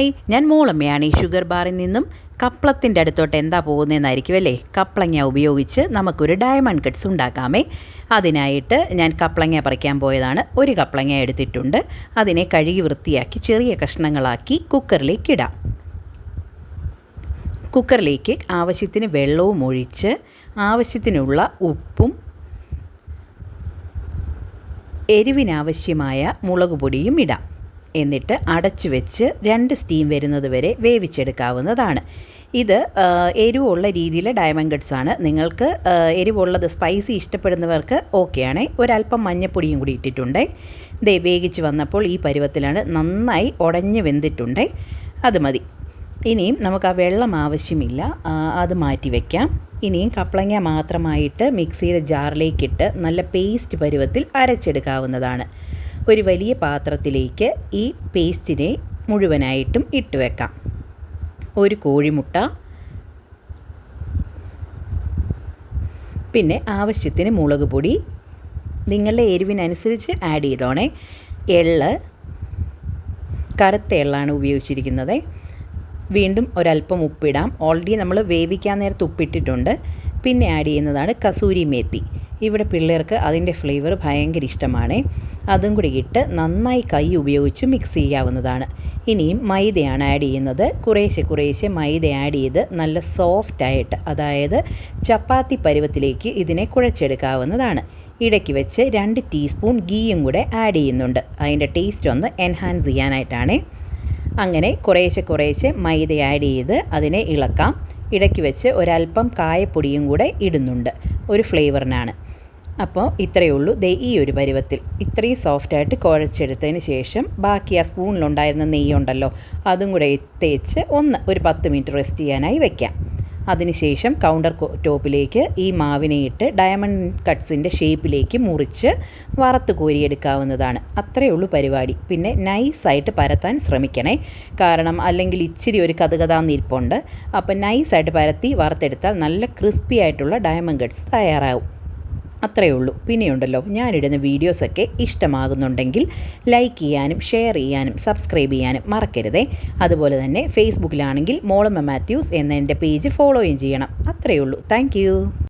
Hi, ഞാൻ മോളമ്മയാണ്. ഈ sugar ബാറിൽ നിന്നും കപ്ലത്തിൻ്റെ അടുത്തോട്ട് എന്താ പോകുന്നതെന്നായിരിക്കും അല്ലേ. കപ്ലങ്ങ ഉപയോഗിച്ച് നമുക്കൊരു ഡയമണ്ട് കട്ട്സ് ഉണ്ടാക്കാമേ. അതിനായിട്ട് ഞാൻ കപ്ലങ്ങ പറിക്കാൻ പോയതാണ്. ഒരു കപ്ലങ്ങ എടുത്തിട്ടുണ്ട്. അതിനെ കഴുകി വൃത്തിയാക്കി ചെറിയ കഷ്ണങ്ങളാക്കി കുക്കറിലേക്ക് ഇടാം. കുക്കറിലേക്ക് ആവശ്യത്തിന് വെള്ളവും ഒഴിച്ച് ആവശ്യത്തിനുള്ള ഉപ്പും എരിവിനാവശ്യമായ മുളക് പൊടിയും ഇടാം. എന്നിട്ട് അടച്ചു വെച്ച് 2 സ്റ്റീം വരുന്നത് വരെ വേവിച്ചെടുക്കാവുന്നതാണ്. ഇത് എരിവുള്ള രീതിയിലെ ഡയമണ്ട് കട്ട്സ് ആണ്. നിങ്ങൾക്ക് എരിവുള്ളത് സ്പൈസി ഇഷ്ടപ്പെടുന്നവർക്ക് ഓക്കെയാണ്. ഒരല്പം മഞ്ഞൾപ്പൊടിയും കൂടി ഇട്ടിട്ടുണ്ട്. ദേ വേവിച്ച് വന്നപ്പോൾ ഈ പരുവത്തിലാണ്, നന്നായി ഉടഞ്ഞ് വെന്തിട്ടുണ്ട്. അത് മതി. ഇനിയും നമുക്ക് ആ വെള്ളം ആവശ്യമില്ല, അത് മാറ്റി വയ്ക്കാം. ഇനിയും കപ്ലങ്ങ മാത്രമായിട്ട് മിക്സിയുടെ ജാറിലേക്കിട്ട് നല്ല പേസ്റ്റ് പരുവത്തിൽ അരച്ചെടുക്കാവുന്നതാണ്. ഒരു വലിയ പാത്രത്തിലേക്ക് ഈ പേസ്റ്റിനെ മുഴുവനായിട്ടും ഇട്ട് വെക്കാം. ഒരു കോഴിമുട്ട, പിന്നെ ആവശ്യത്തിന് മുളക് പൊടി, നിങ്ങളുടെ എരിവിനനുസരിച്ച് ആഡ് ചെയ്തോണേ. എള്ള്, കറുത്ത എള്ളാണ് ഉപയോഗിച്ചിരിക്കുന്നത്. വീണ്ടും ഒരല്പം ഉപ്പിടാം. ഓൾറെഡി നമ്മൾ വേവിക്കാൻ നേരത്ത് ഉപ്പിട്ടിട്ടുണ്ട്. പിന്നെ ആഡ് ചെയ്യുന്നതാണ് കസൂരി മേത്തി. ഇവിടെ പിള്ളേർക്ക് അതിൻ്റെ ഫ്ലേവർ ഭയങ്കര ഇഷ്ടമാണ്. അതും കൂടി ഇട്ട് നന്നായി കൈ ഉപയോഗിച്ച് മിക്സ് ചെയ്യാവുന്നതാണ്. ഇനിയും മൈദയാണ് ആഡ് ചെയ്യുന്നത്. കുറേശ്ശെ മൈദ ആഡ് ചെയ്ത് നല്ല സോഫ്റ്റായിട്ട്, അതായത് ചപ്പാത്തി പരുവത്തിലേക്ക് ഇതിനെ കുഴച്ചെടുക്കാവുന്നതാണ്. ഇടയ്ക്ക് വെച്ച് 2 ടീസ്പൂൺ ഗീയും കൂടെ ആഡ് ചെയ്യുന്നുണ്ട്. അതിൻ്റെ ടേസ്റ്റ് ഒന്ന് എൻഹാൻസ് ചെയ്യാനായിട്ടാണ്. അങ്ങനെ കുറേശ്ശെ മൈദ ആഡ് ചെയ്ത് അതിനെ ഇളക്കാം. ഇടയ്ക്ക് വെച്ച് ഒരല്പം കായപ്പൊടിയും കൂടെ ഇടുന്നുണ്ട്, ഒരു ഫ്ലേവറിനാണ്. അപ്പോൾ ഇത്രയേ ഉള്ളൂ. ദേ ഈ ഒരു പരുവത്തിൽ ഇത്രയും സോഫ്റ്റായിട്ട് കുഴച്ചെടുത്തതിന് ശേഷം ബാക്കി ആ സ്പൂണിലുണ്ടായിരുന്ന നെയ്യുണ്ടല്ലോ, അതും കൂടെ തേച്ച് ഒരു 10 മിനിറ്റ് റെസ്റ്റ് ചെയ്യാനായി വയ്ക്കാം. അതിനുശേഷം കൗണ്ടർ ടോപ്പിലേക്ക് ഈ മാവിനെ ഇട്ട് ഡയമണ്ട് കട്ട്സിൻ്റെ ഷേപ്പിലേക്ക് മുറിച്ച് വറുത്ത് കോരിയെടുക്കാവുന്നതാണ്. അത്രയേ ഉള്ളൂ പരിപാടി. പിന്നെ നൈസായിട്ട് പരത്താൻ ശ്രമിക്കണേ, കാരണം അല്ലെങ്കിൽ ഇച്ചിരി ഒരു കതുകതാന്നിരിപ്പുണ്ട്. അപ്പം നൈസായിട്ട് പരത്തി വറുത്തെടുത്താൽ നല്ല ക്രിസ്പി ആയിട്ടുള്ള ഡയമണ്ട് കട്ട്സ് തയ്യാറാവും. അത്രയേ ഉള്ളൂ. പിന്നെയുണ്ടല്ലോ, ഞാനിടുന്ന വീഡിയോസൊക്കെ ഇഷ്ടമാകുന്നുണ്ടെങ്കിൽ ലൈക്ക് ചെയ്യാനും ഷെയർ ചെയ്യാനും സബ്സ്ക്രൈബ് ചെയ്യാനും മറക്കരുതേ. അതുപോലെ തന്നെ ഫേസ്ബുക്കിലാണെങ്കിൽ മോളമ്മ മാത്യൂസ് എന്ന എൻ്റെ പേജ് ഫോളോയും ചെയ്യണം. അത്രയേ ഉള്ളൂ. താങ്ക്